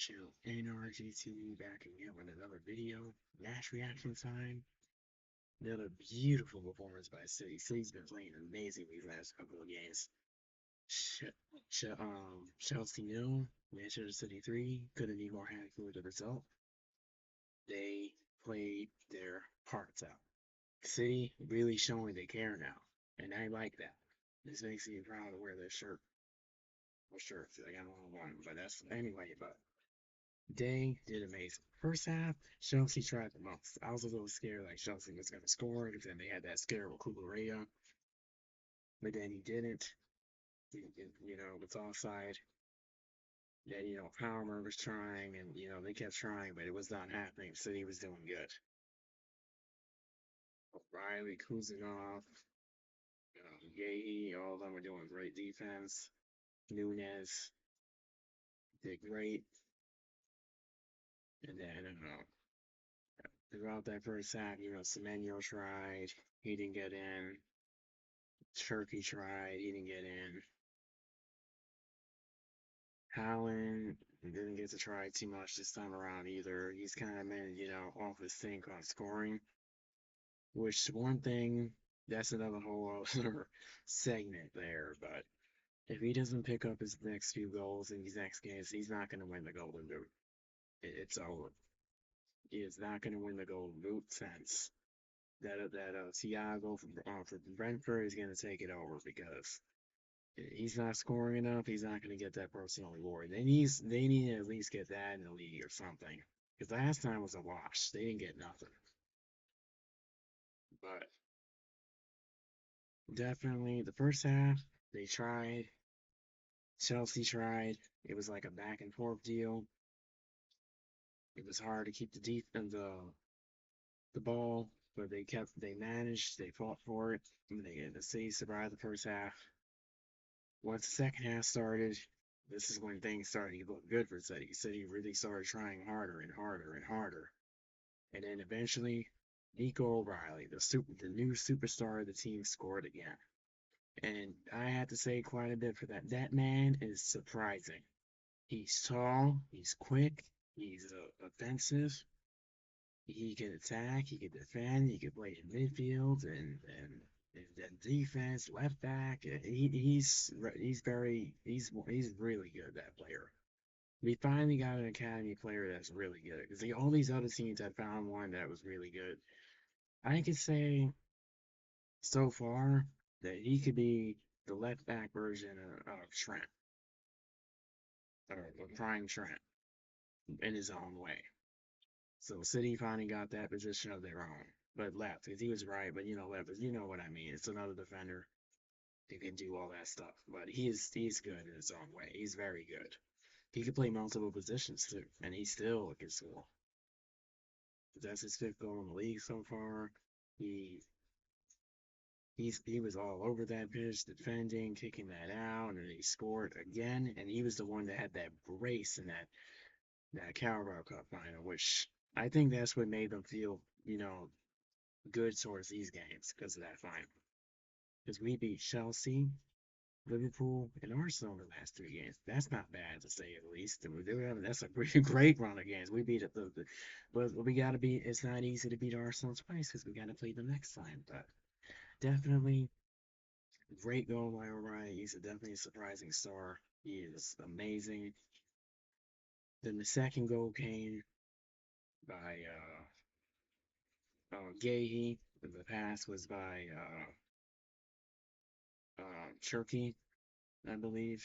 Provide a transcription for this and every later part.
channel NRGT back again with another video. Match reaction time. Another beautiful performance by City. City's been playing amazing these last couple of games. Chelsea 0, Manchester City 3. Couldn't be more happy with the result. They played their hearts out. City really showing they care now, and I like that. This makes me proud to wear this shirt. Well, sure, I got a long one, but that's anyway. But they did amazing. First half, Chelsea tried the most. I was a little scared like Chelsea was going to score because then they had that scare with Kukurea, but then he didn't. It's offside. Then, Palmer was trying and, they kept trying, but it was not happening. City was doing good. Riley, Kuzanov, Yehi, all of them were doing great defense. Nunez did great. And then, throughout that first half, Semenyo tried. He didn't get in. Cherki tried. He didn't get in. Haaland didn't get to try too much this time around either. He's kind of been, off his thing on scoring. Which one thing, that's another whole other segment there. But if he doesn't pick up his next few goals in these next games, he's not going to win the Golden Boot. It's over. He is not going to win the Golden Boot since that Thiago from Brentford is going to take it over because he's not scoring enough. He's not going to get that personal reward. They need to at least get that in the league or something. Because last time was a wash. They didn't get nothing. But definitely the first half they tried. Chelsea tried. It was like a back and forth deal. It was hard to keep the ball, but they managed. They fought for it. And the City survived the first half. Once the second half started, this is when things started to look good for City. City really started trying harder and harder and harder. And then eventually, Nico O'Reilly, the new superstar of the team, scored again. And I have to say quite a bit for that. That man is surprising. He's tall, he's quick, he's offensive, he can attack, he can defend, he can play in midfield and defense, left back. He's really good, that player. We finally got an academy player that's really good because all these other teams had found one that was really good. I could say so far that he could be the left back version of Trent or prime Trent in his own way. So City finally got that position of their own, but left because he was right. But left, you know what I mean. It's another defender who can do all that stuff, but he's good in his own way. He's very good. He can play multiple positions too, and he still can score. That's his fifth goal in the league so far. He he was all over that pitch, defending, kicking that out, and he scored again. And he was the one that had that brace in that Carabao Cup final, which I think that's what made them feel, good towards these games because of that final. Because we beat Chelsea, Liverpool, and Arsenal in the last three games. That's not bad to say at least. That's a pretty great run of games. We beat it, but we got to be. It's not easy to beat Arsenal twice because we got to play them next time. But definitely great goal by O'Reilly. He's definitely a surprising star. He is amazing. Then the second goal came by Gahey. The pass was by Cherki, I believe.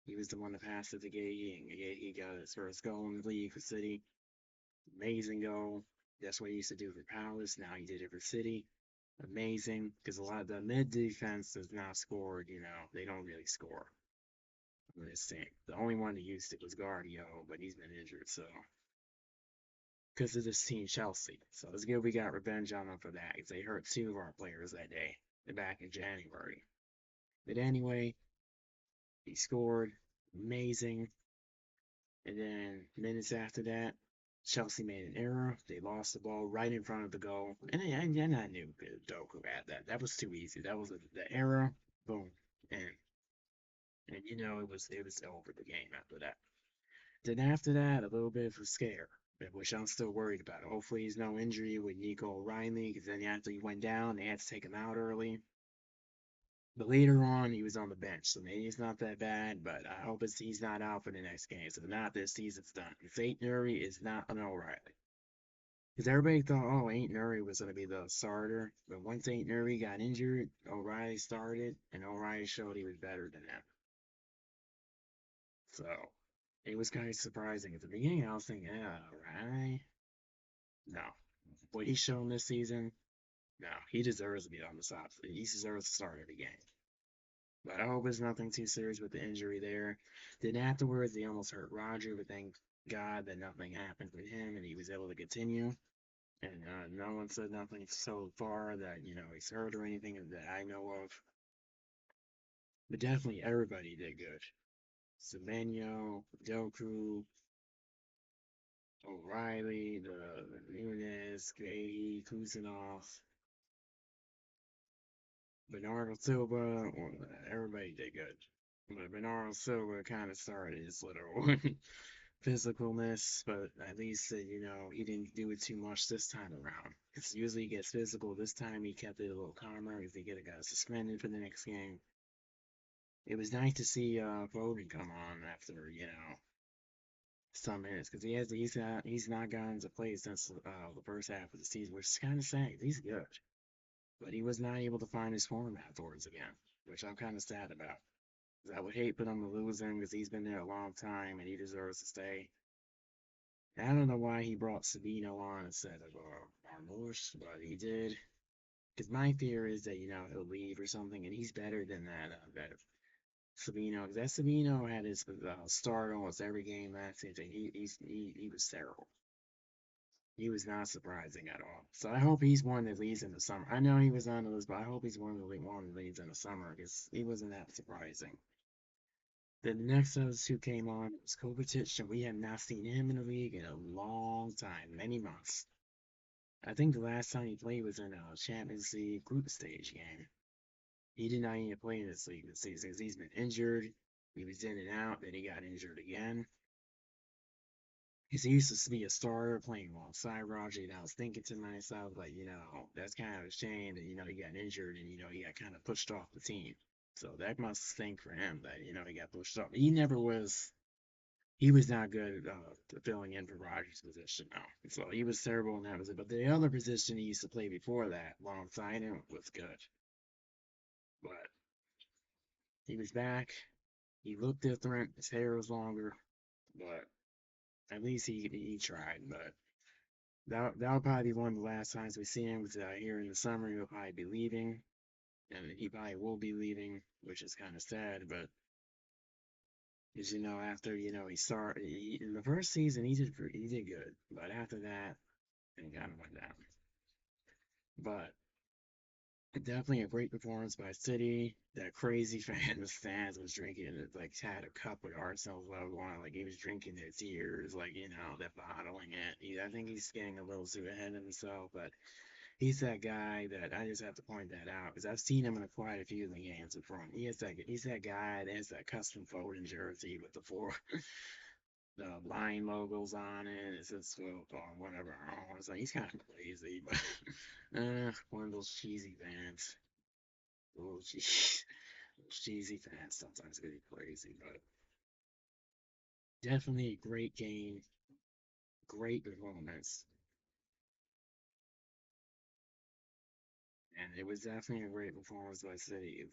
He was the one that passed it to Gahey, and Gahey got his first goal in the league for City. Amazing goal. That's what he used to do for Palace. Now he did it for City. Amazing, because a lot of the mid defense does not score. They don't really score. I'm just saying. The only one that used it was Guardiola, but he's been injured, so because of this team, Chelsea. So it's good we got revenge on them for that, because they hurt two of our players that day, back in January. But anyway, he scored. Amazing. And then minutes after that, Chelsea made an error. They lost the ball right in front of the goal. And I knew Doku had that. That was too easy. That was the error. Boom. And it was over the game after that. Then after that, a little bit of a scare, which I'm still worried about. Hopefully, he's no injury with Nico O'Reilly, because then after he went down, they had to take him out early. But later on, he was on the bench, so maybe it's not that bad. But I hope he's not out for the next game. So if not, this season's done. If Ain't Nuri is not an O'Reilly. Because everybody thought, oh, Ain't Nuri was going to be the starter. But once Ain't Nuri got injured, O'Reilly started, and O'Reilly showed he was better than him. So it was kind of surprising at the beginning. I was thinking, yeah, O'Reilly? No. What he's shown this season, no, he deserves to be on the top. He deserves to start every game. But I hope it's nothing too serious with the injury there. Then afterwards, they almost hurt Rodri, but thank God that nothing happened with him and he was able to continue. And no one said nothing so far that, he's hurt or anything that I know of. But definitely everybody did good. Semenyo, Doku, O'Reilly, the Nunez, Gay, Kuzinov, Bernardo Silva, everybody did good. But Bernardo Silva kind of started his little physicalness, but at least, he didn't do it too much this time around. Because usually he gets physical. This time he kept it a little calmer because he got suspended for the next game. It was nice to see Foden come on after, some minutes because he's not gotten to play since the first half of the season, which is kind of sad. He's good, but he was not able to find his form afterwards again, which I'm kind of sad about. I would hate for them to lose him because he's been there a long time and he deserves to stay. I don't know why he brought Sabino on instead of Marmoush, but he did. Because my fear is that he'll leave or something, and he's better than that Sabino. Because that Sabino had his start almost every game last season. He was terrible. He was not surprising at all. So I hope he's one that leads in the summer. I know he was on the list, but I hope he's one that leads in the summer because he wasn't that surprising. Then the next of us who came on was Kovacic, and we have not seen him in the league in a long time, many months. I think the last time he played was in a Champions League group stage game. He did not even play in this league this season because he's been injured. He was in and out, then he got injured again. Because he used to be a starter playing alongside Roger, and I was thinking to myself, like, that's kind of a shame that, he got injured and, he got kind of pushed off the team. So that must stink for him that, he got pushed off. He was not good filling in for Rogers' position, no. So he was terrible in that position. But the other position he used to play before that, alongside him, was good. But he was back. He looked different. His hair was longer. But at least he tried. But that'll probably be one of the last times we see him. Because here in the summer, he'll probably be leaving. And he probably will be leaving, which is kind of sad. But because after he started in the first season, he did good. But after that, it kind of went down. But definitely a great performance by City. That crazy fan, the fans was drinking it, like had a cup with Arsenal's logo on, like he was drinking their tears, like they're bottling it. I think he's getting a little too ahead of himself, but he's that guy that I just have to point that out because I've seen him in quite a few of the games in front. He's that guy that has that custom Foden jersey with the four the line logos on it. It says whatever. It's like he's kind of crazy, but one of those cheesy fans. Little cheesy fans sometimes get crazy, but definitely a great game, great performance, and it was definitely a great performance by City.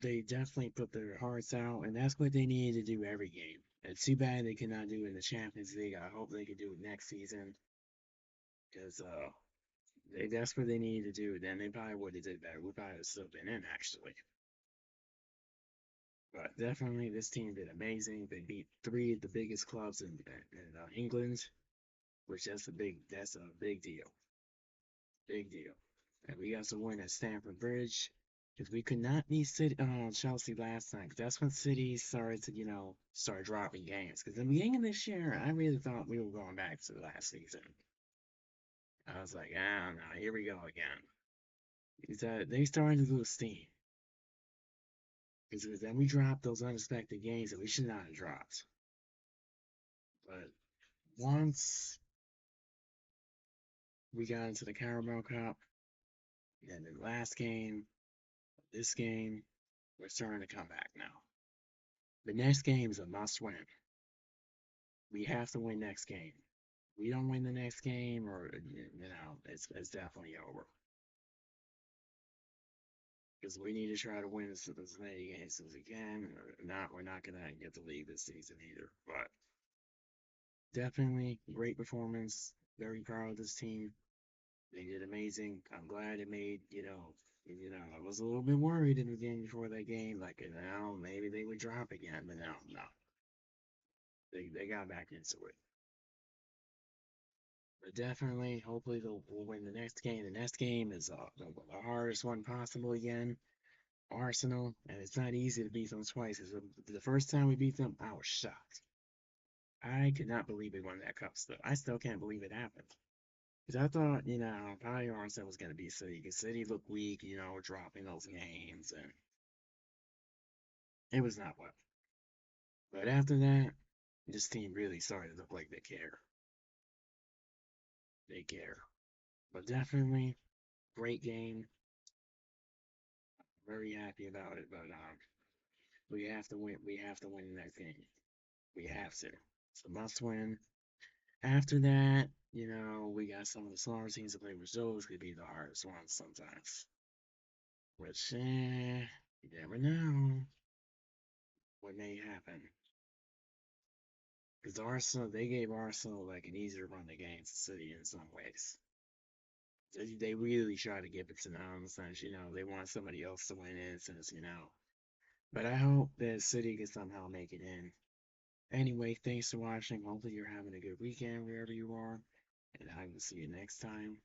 They definitely put their hearts out, and that's what they needed to do every game. It's too bad they cannot do it in the Champions League. I hope they can do it next season because that's what they needed to do. Then they probably would have did better. We probably would have still been in actually. But definitely, this team did amazing. They beat three of the biggest clubs in England, which that's a big deal, big deal. And we got to win at Stamford Bridge because we could not beat Chelsea last time. 'Cause that's when City started to start dropping games. Because in the beginning of this year, I really thought we were going back to last season. I was like, I don't know, here we go again. They started to lose steam. Because then we dropped those unexpected games that we should not have dropped. But once we got into the Carabao Cup, and the last game, this game, we're starting to come back now. The next game is a must win. We have to win next game. We don't win the next game, or it's definitely over. Because we need to try to win as many games as we can. Or not, we're not gonna get the league this season either. But definitely great performance. Very proud of this team. They did amazing. I'm glad it made, I was a little bit worried in the game before that game, like, maybe they would drop again, but no, no. They got back into it. But definitely, hopefully we'll win the next game. The next game is the hardest one possible again. Arsenal, and it's not easy to beat them twice. The first time we beat them, I was shocked. I could not believe we won that cup still. I still can't believe it happened. Because I thought, probably Arsenal was going to be City. Because City looked weak, dropping those games. And it was not well. But after that, this team really started to look like they care. They care. But definitely, great game. Very happy about it. But we have to win. We have to win that game. We have to. It's a must win. After that, we got some of the smaller teams to play with. Those could be the hardest ones sometimes. Which, you never know what may happen. Because Arsenal, they gave Arsenal like an easier run against City in some ways. They really try to give it to them since, they want somebody else to win it since. But I hope that City can somehow make it in. Anyway, thanks for watching. Hopefully you're having a good weekend wherever you are. And I will see you next time.